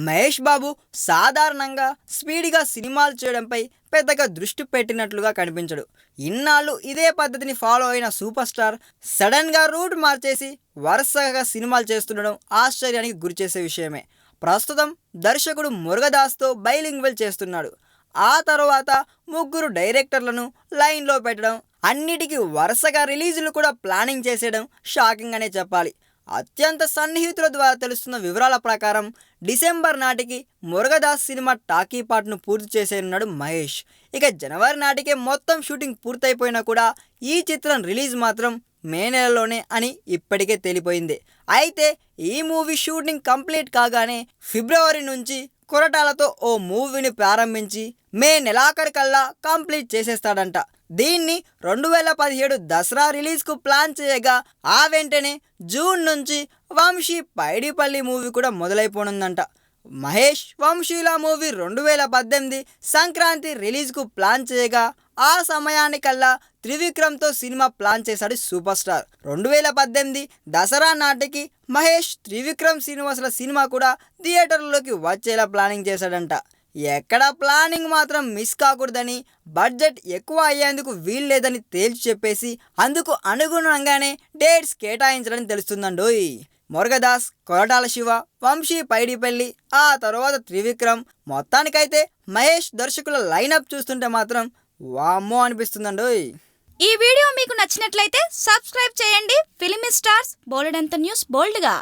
మహేష్ బాబు సాధారణంగా స్పీడ్గా సినిమాలు చేయడంపై పెద్దగా దృష్టి పెట్టినట్లుగా కనిపించడు. ఇన్నాళ్ళు ఇదే పద్ధతిని ఫాలో అయిన సూపర్ స్టార్ సడన్గా రూట్ మార్చేసి వరుసగా సినిమాలు చేస్తుండడం ఆశ్చర్యానికి గురిచేసే విషయమే. ప్రస్తుతం దర్శకుడు మురుగదాస్తో బైలింగ్వెల్ చేస్తున్నాడు. ఆ తర్వాత ముగ్గురు డైరెక్టర్లను లైన్లో పెట్టడం, అన్నిటికీ వరుసగా రిలీజులు కూడా ప్లానింగ్ చేసేయడం షాకింగ్ అనే చెప్పాలి. అత్యంత సన్నిహితుల ద్వారా తెలుస్తున్న వివరాల ప్రకారం డిసెంబర్ నాటికి మురుగదాస్ సినిమా టాకీ పార్ట్ను పూర్తి చేసేయనున్నాడు మహేష్. ఇక జనవరి నాటికే మొత్తం షూటింగ్ పూర్తయిపోయినా కూడా ఈ చిత్రం రిలీజ్ మాత్రం మే నెలలోనే అని ఇప్పటికే తేలిపోయింది. అయితే ఈ మూవీ షూటింగ్ కంప్లీట్ కాగానే ఫిబ్రవరి నుంచి కొరటాలతో ఓ మూవీని ప్రారంభించి మే నెలాఖరికల్లా కంప్లీట్ చేసేస్తాడంట. దీన్ని 2017 దసరా రిలీజ్కు ప్లాన్ చేయగా ఆ వెంటనే జూన్ నుంచి వంశీ పైడిపల్లి మూవీ కూడా మొదలైపోనుందంట. మహేష్ వంశీల మూవీ 2018 సంక్రాంతి రిలీజ్కు ప్లాన్ చేయగా ఆ సమయానికల్లా త్రివిక్రమ్తో సినిమా ప్లాన్ చేశాడు సూపర్ స్టార్. 2018 దసరా నాటికి మహేష్ త్రివిక్రమ్ శ్రీనివాసుల సినిమా కూడా థియేటర్లలోకి వచ్చేలా ప్లానింగ్ చేశాడంట. ఎక్కడ ప్లానింగ్ మాత్రం మిస్ కాకూడదని, బడ్జెట్ ఎక్కువ అయ్యేందుకు వీల్లేదని తేల్చి చెప్పేసి అందుకు అనుగుణంగానే డేట్స్ కేటాయించాలని తెలుస్తుందండోయ్. మురుగదాస్, కొరటాల శివ, వంశీ పైడిపల్లి, ఆ తర్వాత త్రివిక్రమ్, మొత్తానికైతే మహేష్ దర్శకుల లైనప్ చూస్తుంటే మాత్రం వామ్మో అనిపిస్తుందండోయ్. ఈ వీడియో మీకు నచ్చినట్లయితే సబ్స్క్రైబ్ చేయండి. ఫిలిమి స్టార్స్ బోలెడంత న్యూస్ బోల్డ్గా.